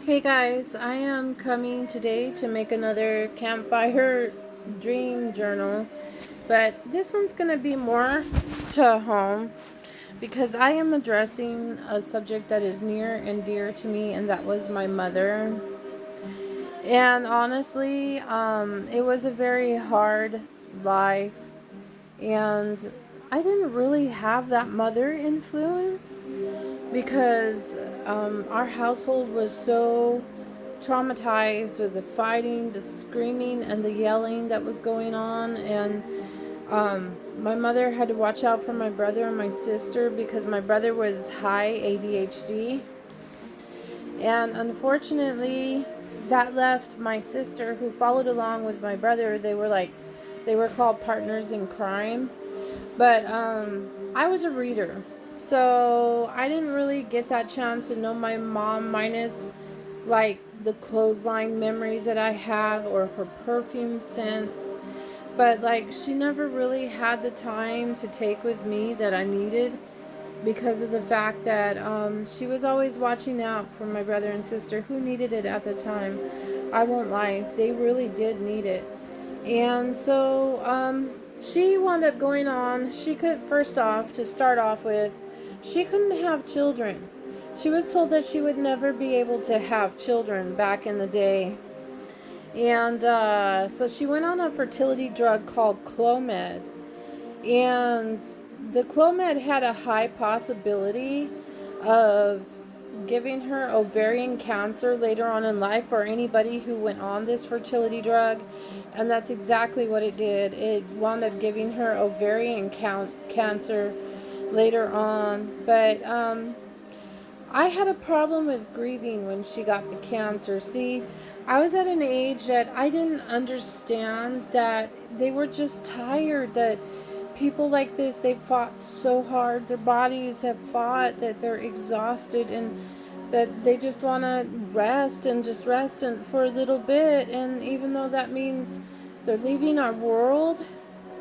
Hey guys, I am coming today to make another Campfire dream journal, but this one's going to be more to home because I am addressing a subject that is near and dear to me, and that was my mother. And honestly, it was a very hard life, and I didn't really have that mother influence because our household was so traumatized with the fighting, the screaming, and the yelling that was going on. And my mother had to watch out for my brother and my sister because my brother was high ADHD. And unfortunately, that left my sister, who followed along with my brother. They were called partners in crime. But I was a reader, so I didn't really get that chance to know my mom, minus like the clothesline memories that I have or her perfume scents. But like she never really had the time to take with me that I needed because of the fact that she was always watching out for my brother and sister who needed it at the time. I won't lie, they really did need it. And so she wound up going on. She could, first off, to start off with, she couldn't have children. She was told that she would never be able to have children back in the day. And so she went on a fertility drug called Clomid. And the Clomid had a high possibility of giving her ovarian cancer later on in life for anybody who went on this fertility drug. And that's exactly what it did. It wound up giving her ovarian cancer later on. But I had a problem with grieving when she got the cancer. See, I was at an age that I didn't understand that they were just tired, that people like this, they fought so hard, their bodies have fought, that they're exhausted, and that they just want to rest and just rest and for a little bit. And even though that means they're leaving our world,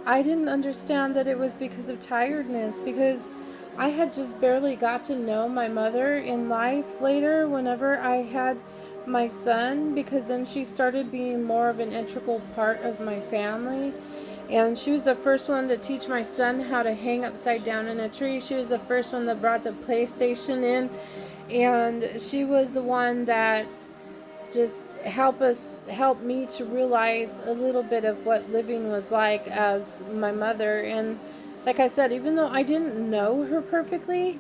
I didn't understand that it was because of tiredness, because I had just barely got to know my mother in life later whenever I had my son, because then she started being more of an integral part of my family. And she was the first one to teach my son how to hang upside down in a tree. She was the first one that brought the PlayStation in. And she was the one that just helped me to realize a little bit of what living was like as my mother. And like I said, even though I didn't know her perfectly,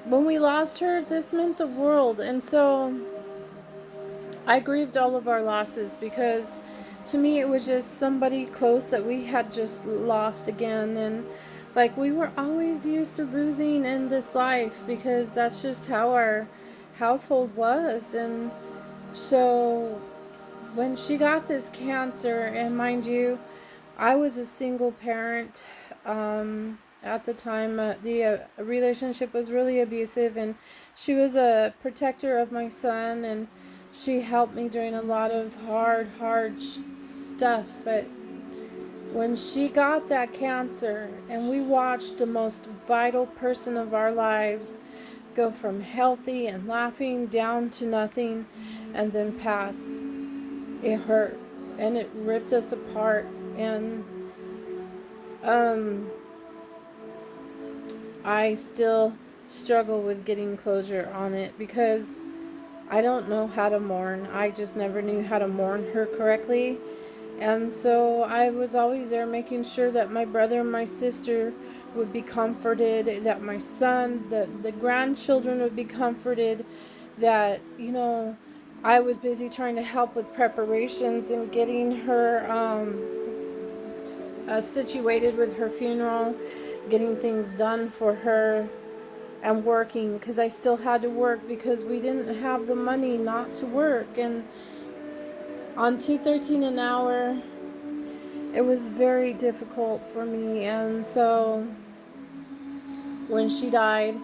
when we lost her, this meant the world. And so I grieved all of our losses because to me it was just somebody close that we had just lost again. And like we were always used to losing in this life because that's just how our household was. And so when she got this cancer, and mind you, I was a single parent at the time. The relationship was really abusive, and she was a protector of my son, and she helped me during a lot of hard stuff. But when she got that cancer, and we watched the most vital person of our lives go from healthy and laughing down to nothing and then pass, it hurt and it ripped us apart. And I still struggle with getting closure on it because I don't know how to mourn. I just never knew how to mourn her correctly. And so I was always there making sure that my brother and my sister would be comforted, that my son, the grandchildren would be comforted, that, I was busy trying to help with preparations and getting her situated with her funeral, getting things done for her, and working because I still had to work because we didn't have the money not to work. And on $2.13 an hour, it was very difficult for me. And so when she died,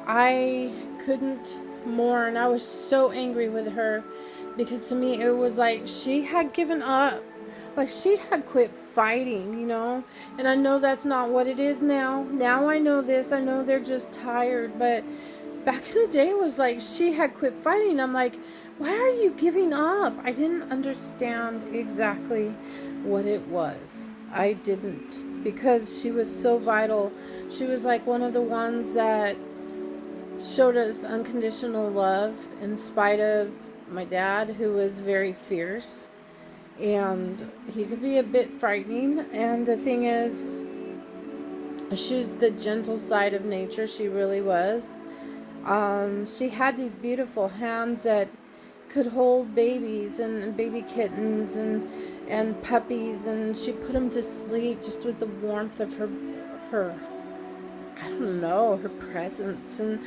I couldn't mourn. I was so angry with her because to me it was like she had given up. Like she had quit fighting, And I know that's not what it is now. Now I know this. I know they're just tired. But back in the day, it was like she had quit fighting. I'm like, why are you giving up? I didn't understand exactly what it was. I didn't, because she was so vital. She was like one of the ones that showed us unconditional love in spite of my dad, who was very fierce, and he could be a bit frightening. And the thing is, she's the gentle side of nature. She really was. She had these beautiful hands that could hold babies and baby kittens and puppies, and she put them to sleep just with the warmth of her I don't know, her presence. And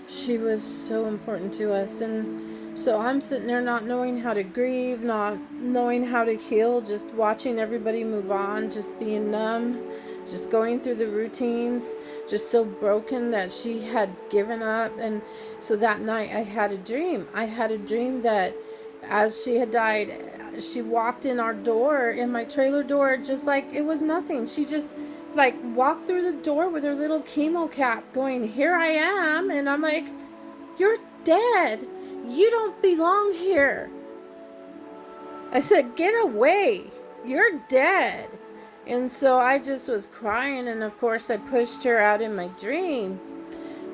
she was so important to us. And so I'm sitting there not knowing how to grieve, not knowing how to heal, just watching everybody move on, just being numb, just going through the routines, just so broken that she had given up. And so that night I had a dream. I had a dream that as she had died, she walked in our door, in my trailer door, just like it was nothing. She just like walked through the door with her little chemo cap going, "Here I am." And I'm like, "You're dead. You don't belong here." I said, "Get away. You're dead." And so I just was crying, and of course I pushed her out in my dream.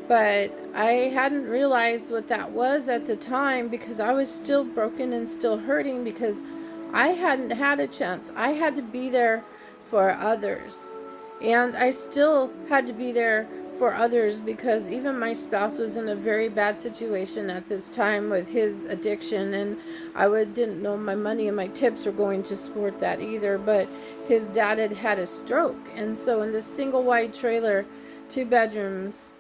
But I hadn't realized what that was at the time, because I was still broken and still hurting, because I hadn't had a chance. I had to be there for others. And I still had to be there for others, because even my spouse was in a very bad situation at this time with his addiction, and I didn't know my money and my tips were going to support that either. But his dad had had a stroke, and so in this single wide trailer, 2 bedrooms,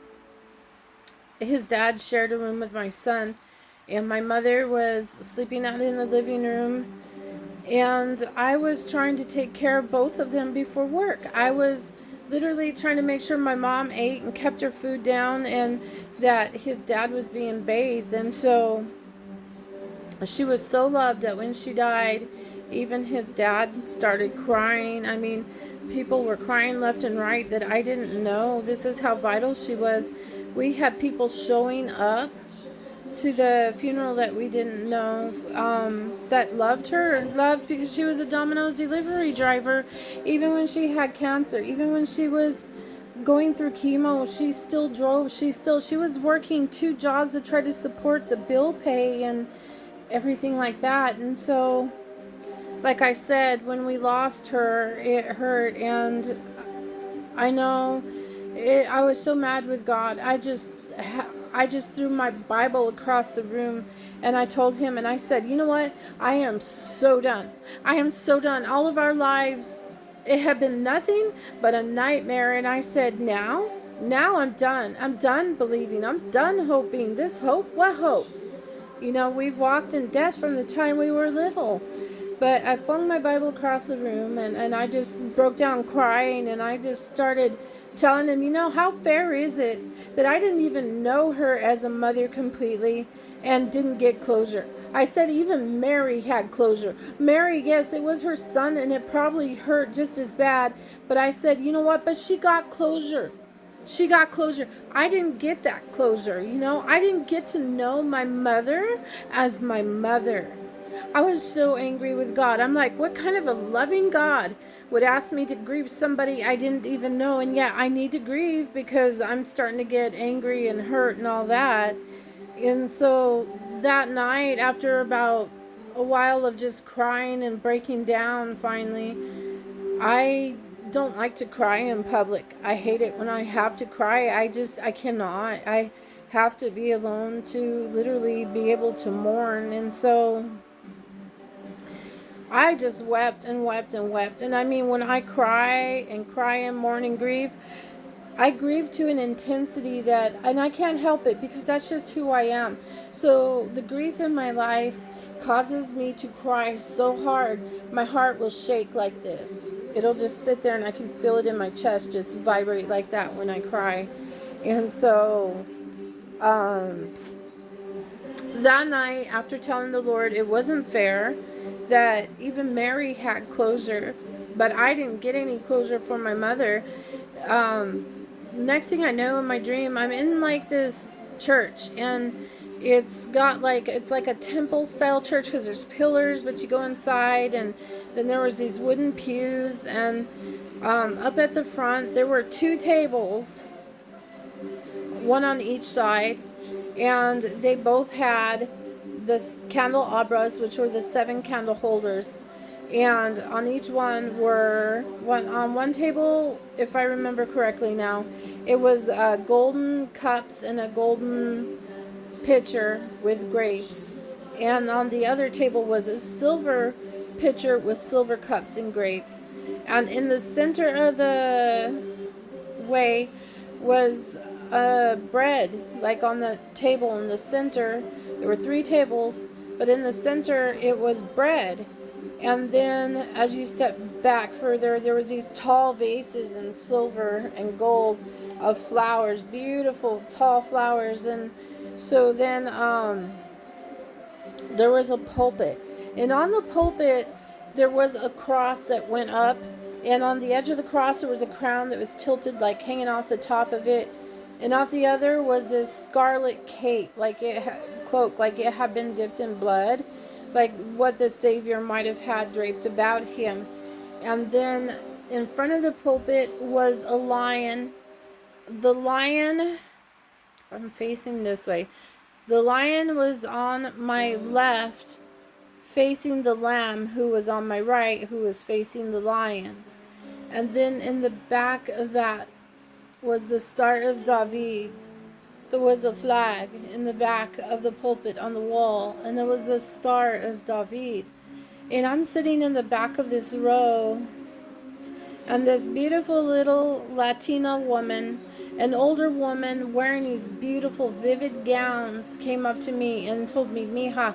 his dad shared a room with my son, and my mother was sleeping out in the living room, and I was trying to take care of both of them before work. I was literally trying to make sure my mom ate and kept her food down, and that his dad was being bathed. And so she was so loved that when she died, even his dad started crying. I mean, people were crying left and right that I didn't know. This is how vital she was. We had people showing up to the funeral that we didn't know, that loved her, loved because she was a Domino's delivery driver. Even when she had cancer, even when she was going through chemo, she still drove. She was working 2 jobs to try to support the bill pay and everything like that. And so, like I said, when we lost her, it hurt. And I know I was so mad with God. I just threw my Bible across the room, and I told him, and I said, "You know what? I am so done. I am so done. All of our lives, it had been nothing but a nightmare." And I said, now I'm done. I'm done believing. I'm done hoping. This hope? What hope? You know, we've walked in death from the time we were little. But I flung my Bible across the room, and I just broke down crying, and I just started telling him, how fair is it that I didn't even know her as a mother completely and didn't get closure? I said even Mary had closure. Mary, yes, it was her son, and it probably hurt just as bad. But I said, you know what? But she got closure. She got closure. I didn't get that closure, I didn't get to know my mother as my mother. I was so angry with God. I'm like, what kind of a loving God would ask me to grieve somebody I didn't even know? And yeah, I need to grieve because I'm starting to get angry and hurt and all that. And so that night, after about a while of just crying and breaking down, finally, I don't like to cry in public. I hate it when I have to cry. I cannot. I have to be alone to literally be able to mourn. And so I just wept and wept and wept. And I mean, when I cry and mourn and grieve, I grieve to an intensity and I can't help it because that's just who I am. So the grief in my life causes me to cry so hard, my heart will shake like this. It'll just sit there and I can feel it in my chest just vibrate like that when I cry. And so, that night, after telling the Lord it wasn't fair that even Mary had closure, but I didn't get any closure for my mother, next thing I know, in my dream, I'm in like this church, and it's like a temple style church because there's pillars, but you go inside, and then there was these wooden pews, and up at the front there were 2 tables, one on each side, and they both had the candelabras, which were the 7 candle holders. And on each one were on one table, if I remember correctly now, it was golden cups and a golden pitcher with grapes. And on the other table was a silver pitcher with silver cups and grapes. And in the center of the way was bread, like on the table in the center. There were 3 tables, but in the center it was bread. And then as you step back further, there was these tall vases in silver and gold of flowers, beautiful tall flowers. And so then there was a pulpit. And on the pulpit, there was a cross that went up. And on the edge of the cross, there was a crown that was tilted, like hanging off the top of it. And off the other was this scarlet cape, cloak, like it had been dipped in blood, like what the Savior might have had draped about him. And then in front of the pulpit was a lion. The lion, I'm facing this way. The lion was on my left, facing the lamb, who was on my right, who was facing the lion. And then in the back of that was the Star of David. There was a flag in the back of the pulpit on the wall, and there was the Star of David. And I'm sitting in the back of this row, and this beautiful little Latina woman, an older woman wearing these beautiful vivid gowns, came up to me and told me, "Mija,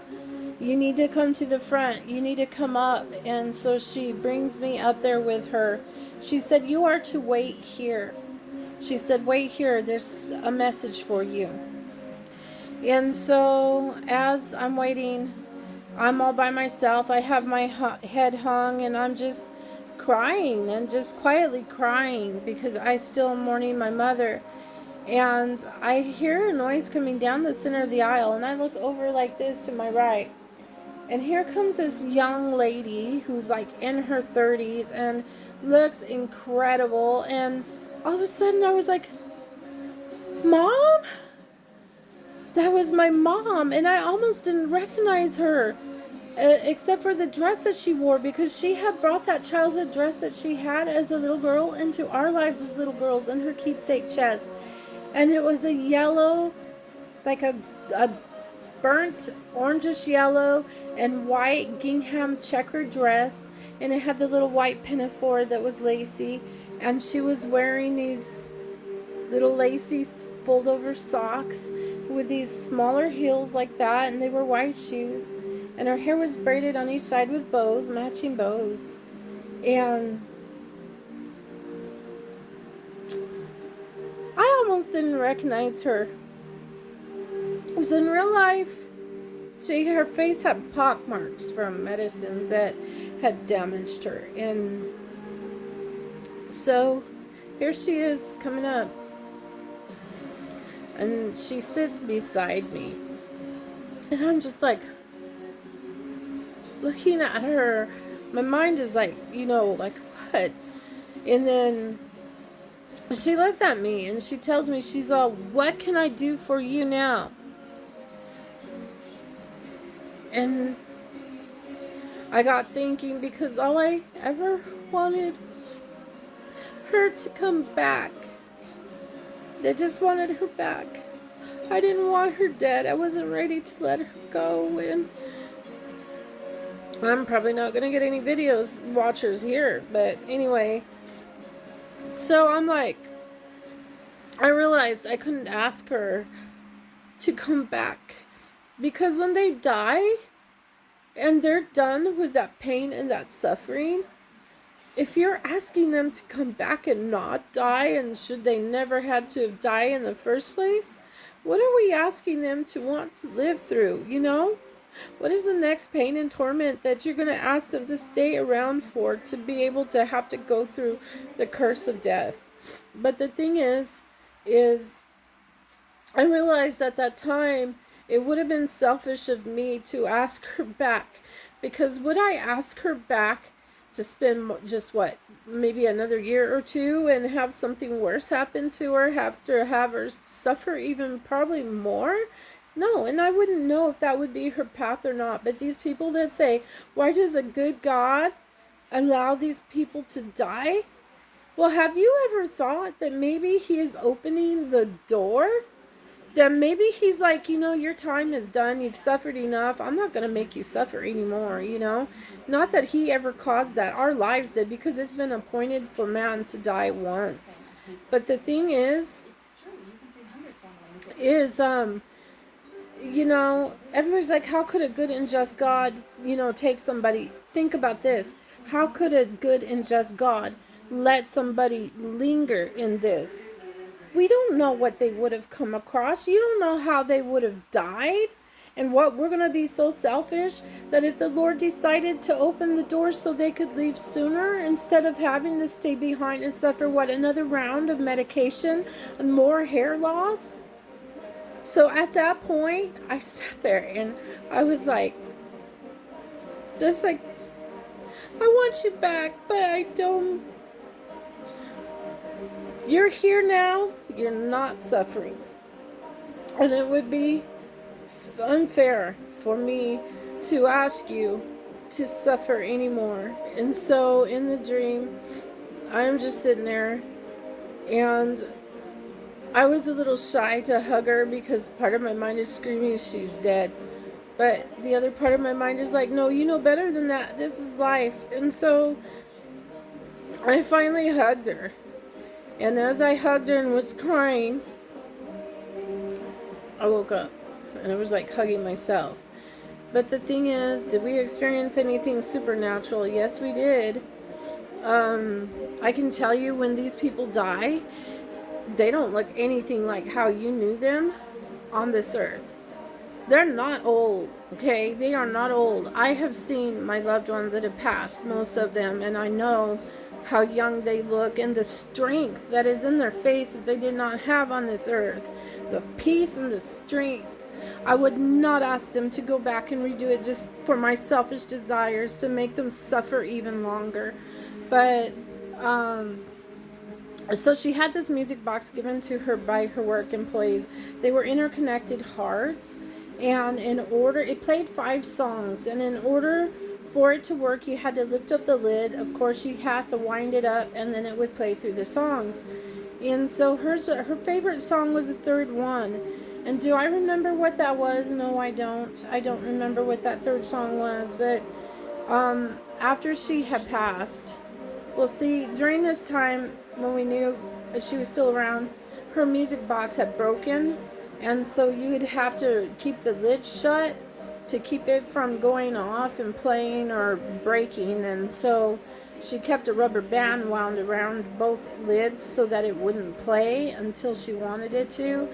you need to come to the front. You need to come up." And so she brings me up there with her. She said, "You are to wait here." She said, "Wait here, there's a message for you." And so as I'm waiting, I'm all by myself. I have my head hung, and I'm just crying, and just quietly crying, because I still am mourning my mother. And I hear a noise coming down the center of the aisle, and I look over like this to my right. And here comes this young lady who's like in her 30s and looks incredible. And all of a sudden I was like, "Mom?" That was my mom. And I almost didn't recognize her, except for the dress that she wore, because she had brought that childhood dress that she had as a little girl into our lives as little girls in her keepsake chest. And it was a yellow, like a burnt orangish yellow and white gingham checkered dress, and it had the little white pinafore that was lacy, and she was wearing these little lacy fold over socks with these smaller heels like that, and they were white shoes, and her hair was braided on each side with bows, matching bows. And I almost didn't recognize her. Because in real life, her face had pock marks from medicines that had damaged her. And so here she is coming up, and she sits beside me, and I'm just like looking at her. My mind is like, like what? And then she looks at me and she tells me, she's all, "What can I do for you now?" And I got thinking, because all I ever wanted was her to come back. I just wanted her back. I didn't want her dead. I wasn't ready to let her go. And I'm probably not going to get any videos watchers here. But anyway, so I'm like, I realized I couldn't ask her to come back. Because when they die and they're done with that pain and that suffering, if you're asking them to come back and not die, and should they never had to die in the first place, what are we asking them to want to live through, What is the next pain and torment that you're going to ask them to stay around for, to be able to have to go through the curse of death? But the thing is I realized at that time it would have been selfish of me to ask her back, because would I ask her back to spend just what, maybe another year or two and have something worse happen to her, have to have her suffer even probably more? No, and I wouldn't know if that would be her path or not. But these people that say, why does a good God allow these people to die? Well, have you ever thought that maybe he is opening the door? That maybe he's like, your time is done. You've suffered enough. I'm not going to make you suffer anymore. Not that he ever caused that. Our lives did, because it's been appointed for man to die once. But the thing is, everybody's like, how could a good and just God, take somebody? Think about this. How could a good and just God let somebody linger in this? We don't know what they would have come across. You don't know how they would have died. And what, we're going to be so selfish that if the Lord decided to open the door so they could leave sooner, instead of having to stay behind and suffer, another round of medication and more hair loss? So at that point, I sat there and I was like, I want you back, but I don't. You're here now. You're not suffering. And it would be unfair for me to ask you to suffer anymore. And so in the dream, I'm just sitting there, and I was a little shy to hug her because part of my mind is screaming she's dead. But the other part of my mind is like, no, you know better than that. This is life. And so I finally hugged her. And as I hugged her and was crying, I woke up. And I was like hugging myself. But the thing is, did we experience anything supernatural? Yes, we did. I can tell you, when these people die, they don't look anything like how you knew them on this earth. They're not old, okay? They are not old. I have seen my loved ones that have passed, most of them, and I know how young they look, and the strength that is in their face that they did not have on this earth. The peace and the strength. I would not ask them to go back and redo it just for my selfish desires to make them suffer even longer. But, so she had this music box given to her by her work employees. They were interconnected hearts, and it played 5 songs, and in order for it to work, you had to lift up the lid. Of course, you had to wind it up, and then it would play through the songs. And so her favorite song was the third one. And do I remember what that was? No, I don't. I don't remember what that third song was. But after she had passed, well, see, during this time when we knew she was still around, her music box had broken. And so you would have to keep the lid shut to keep it from going off and playing or breaking. And so she kept a rubber band wound around both lids so that it wouldn't play until she wanted it to.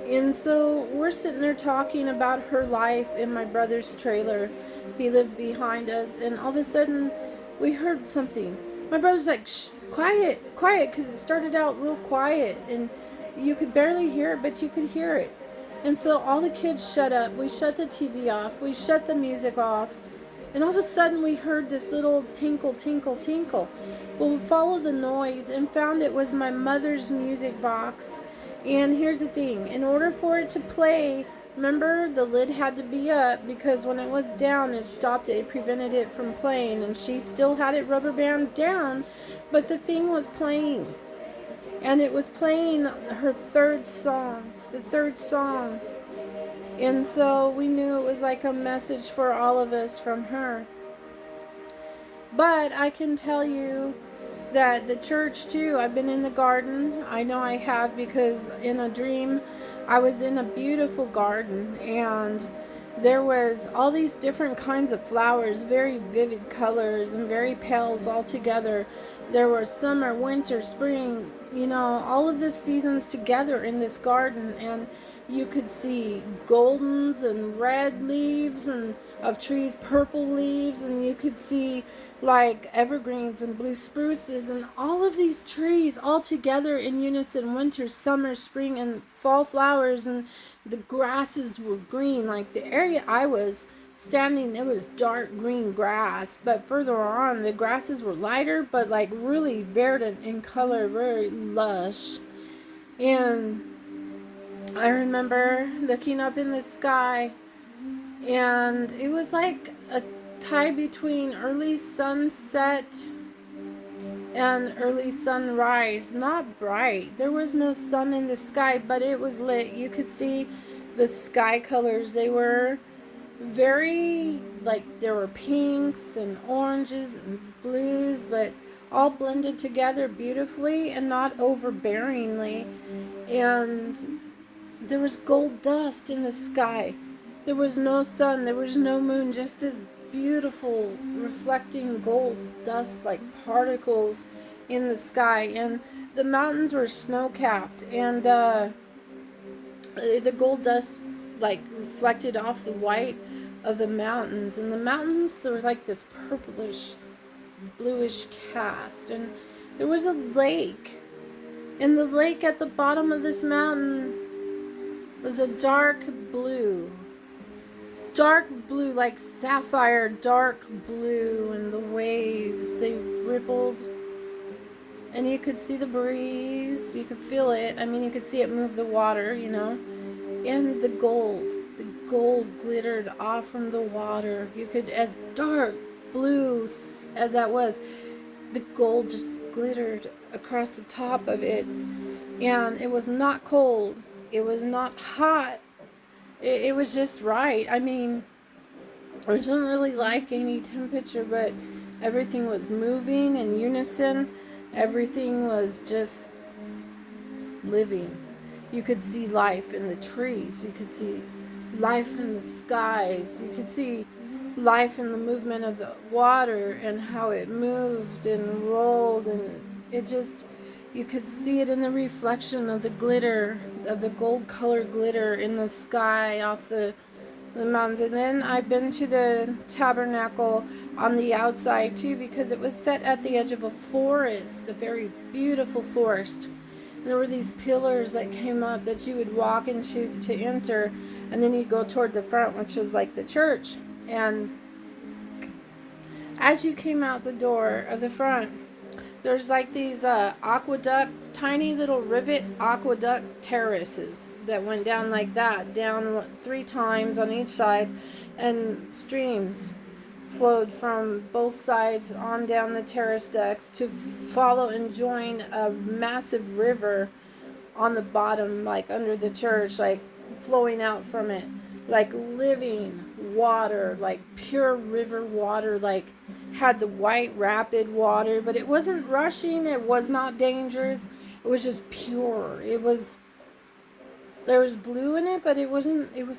And so we're sitting there talking about her life in my brother's trailer. He lived behind us, and all of a sudden we heard something. My brother's like, shh, quiet, because it started out real quiet, and you could barely hear it, but you could hear it. And so all the kids shut up. We shut the TV off. We shut the music off. And all of a sudden we heard this little tinkle, tinkle, tinkle. Well, we followed the noise and found it was my mother's music box. And here's the thing. In order for it to play, remember, the lid had to be up, because when it was down, it stopped it. It prevented it from playing. And she still had it rubber band down, but the thing was playing. And it was playing her third song. The third song. And so we knew it was like a message for all of us from her. But I can tell you that the church too, I've been in the garden. I know I have, because in a dream I was in a beautiful garden, and there was all these different kinds of flowers, very vivid colors and very pales all together. There were summer, winter, spring, all of the seasons together in this garden. And you could see goldens and red leaves and of trees, purple leaves, and you could see like evergreens and blue spruces and all of these trees all together in unison, winter, summer, spring, and fall flowers, and the grasses were green. Like the area I was standing, it was dark green grass, but further on the grasses were lighter but like really verdant in color, very lush. And I remember looking up in the sky, and it was like a tie between early sunset and early sunrise. Not bright, there was no sun in the sky, but it was lit. You could see the sky colors. They were very, like, there were pinks and oranges and blues, but all blended together beautifully and not overbearingly. And there was gold dust in the sky. There was no sun, there was no moon, just this beautiful reflecting gold dust like particles in the sky. And the mountains were snow-capped, and the gold dust like reflected off the white of the mountains. And the mountains, there was like this purplish, bluish cast. And there was a lake. And the lake at the bottom of this mountain was a dark blue, like sapphire, dark blue. And the waves, they rippled, and you could see the breeze, you could feel it. I mean, you could see it move the water, you know. And the gold glittered off from the water. You could, as dark blue as that was, the gold just glittered across the top of it. And it was not cold, it was not hot, it was just right. I mean, I didn't really like any temperature, but everything was moving in unison. Everything was just living. You could see life in the trees. You could see life in the skies. You could see life in the movement of the water and how it moved and rolled. And it just, you could see it in the reflection of the glitter, of the gold colored glitter in the sky off the mountains. And then I've been to the tabernacle on the outside too, because it was set at the edge of a forest, a very beautiful forest. And there were these pillars that came up that you would walk into to enter, and then you go toward the front, which was like the church. And as you came out the door of the front, there's like these aqueduct, tiny little rivet aqueduct terraces that went down like that, down 3 times on each side, and streams flowed from both sides on down the terrace decks to follow and join a massive river on the bottom, like under the church, like flowing out from it, like living water, like pure river water, like had the white rapid water, but it wasn't rushing, it was not dangerous, it was just pure. There was blue in it, but it was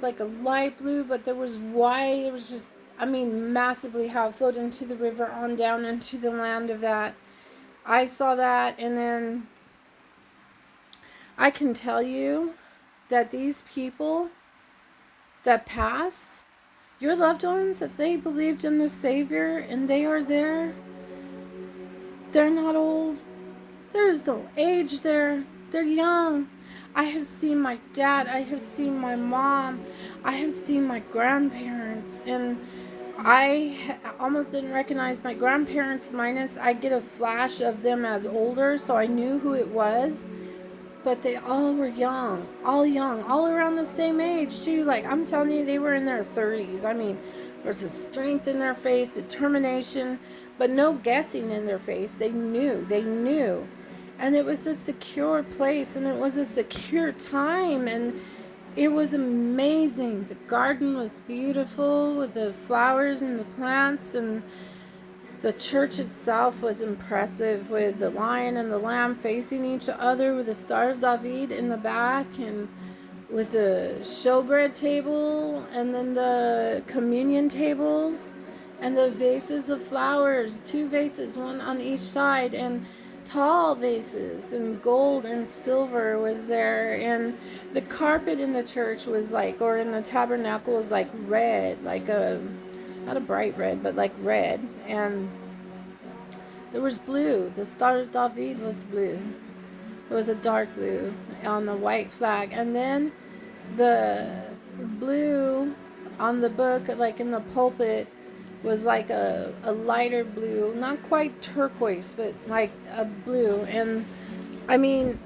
like a light blue, but there was white. It was just, I mean, massively how it flowed into the river on down into the land of that. I saw that, and then I can tell you that these people that pass, your loved ones, if they believed in the Savior and they are there, they're not old. There is no age there. They're young. I have seen my dad. I have seen my mom. I have seen my grandparents. And I almost didn't recognize my grandparents, minus I get a flash of them as older, so I knew who it was. But they all were young, all around the same age too. Like, I'm telling you, they were in their 30s. I mean, there was a strength in their face, determination, but no guessing in their face. They knew. And it was a secure place, and it was a secure time, and it was amazing. The garden was beautiful with the flowers and the plants, and the church itself was impressive, with the lion and the lamb facing each other, with the Star of David in the back, and with the showbread table, and then the communion tables, and the vases of flowers, 2 vases, one on each side. And tall vases, and gold and silver was there, and the carpet in the church was like, or in the tabernacle was like red, like a, not a bright red, but like red, and there was blue. The Star of David was blue. It was a dark blue on the white flag, and then the blue on the book, like in the pulpit, was like a lighter blue, not quite turquoise, but like a blue. And I mean,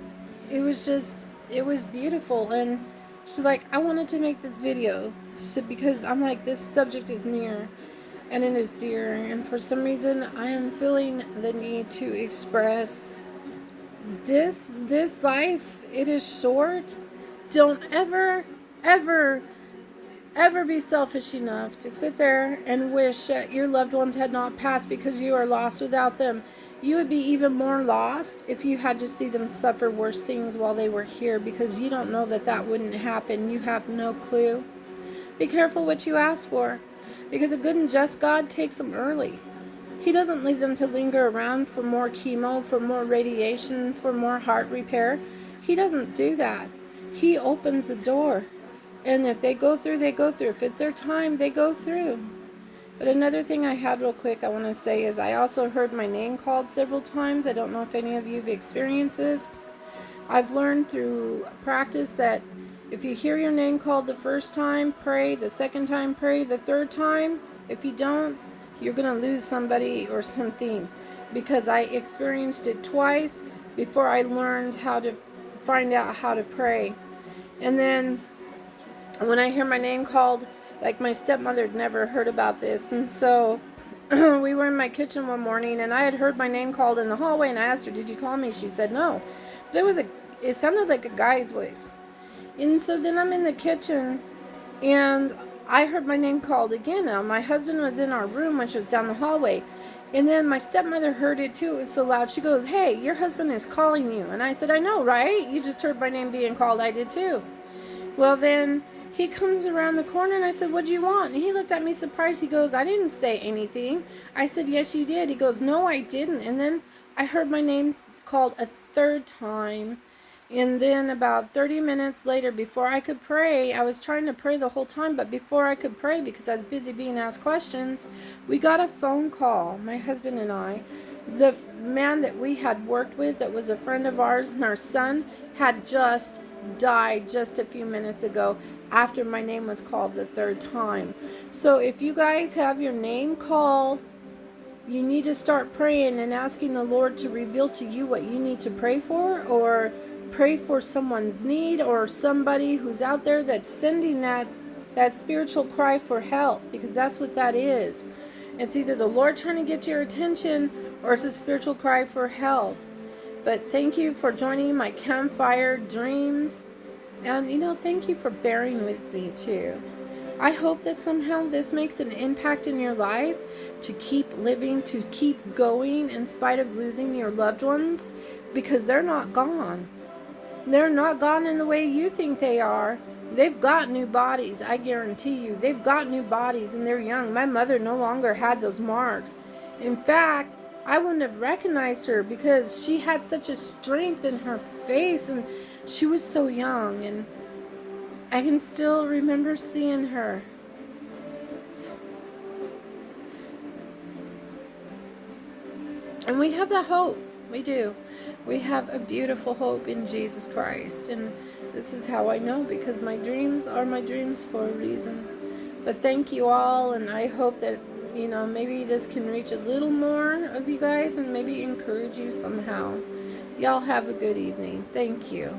it was beautiful. And she's like, I wanted to make this video because I'm like, this subject is near and it is dear, and for some reason I am feeling the need to express this life. It is short. Don't ever be selfish enough to sit there and wish that your loved ones had not passed because you are lost without them. You would be even more lost if you had to see them suffer worse things while they were here, because you don't know that wouldn't happen. You have no clue. Be careful what you ask for, because a good and just God takes them early. He doesn't leave them to linger around for more chemo, for more radiation, for more heart repair. He doesn't do that. He opens the door. And if they go through, they go through. If it's their time, they go through. But another thing I had real quick I want to say is I also heard my name called several times. I don't know if any of you have experienced this. I've learned through practice that if you hear your name called the first time, pray. The second time, pray. The third time, if you don't, you're going to lose somebody or something. Because I experienced it twice before I learned how to find out how to pray. And then when I hear my name called, like my stepmother had never heard about this. And so we were in my kitchen one morning and I had heard my name called in the hallway, and I asked her, did you call me? She said no. But it sounded like a guy's voice. And so then I'm in the kitchen and I heard my name called again. Now my husband was in our room, which was down the hallway. And then my stepmother heard it too. It was so loud. She goes, hey, your husband is calling you. And I said, I know, right? You just heard my name being called. I did too. Well, then he comes around the corner and I said, what do you want? And he looked at me surprised. He goes, I didn't say anything. I said, yes, you did. He goes, no, I didn't. And then I heard my name called a third time. And then about 30 minutes later, before I could pray, I was trying to pray the whole time, but before I could pray, because I was busy being asked questions, we got a phone call, my husband and I. The man that we had worked with, that was a friend of ours, and our son had just died just a few minutes ago after my name was called the third time. So if you guys have your name called, you need to start praying and asking the Lord to reveal to you what you need to pray for, or pray for someone's need, or somebody who's out there that's sending that spiritual cry for help, because that's what that is. It's either the Lord trying to get your attention, or it's a spiritual cry for help. But thank you for joining my Campfire Dreams, and thank you for bearing with me too. I hope that somehow this makes an impact in your life, to keep living, to keep going in spite of losing your loved ones, because they're not gone. They're not gone in the way you think they are. They've got new bodies, I guarantee you. They've got new bodies and they're young. My mother no longer had those marks. In fact, I wouldn't have recognized her because she had such a strength in her face and she was so young. And I can still remember seeing her. And we have that hope. We do. We have a beautiful hope in Jesus Christ. And this is how I know, because my dreams are my dreams for a reason. But thank you all, and I hope that, maybe this can reach a little more of you guys and maybe encourage you somehow. Y'all have a good evening. Thank you.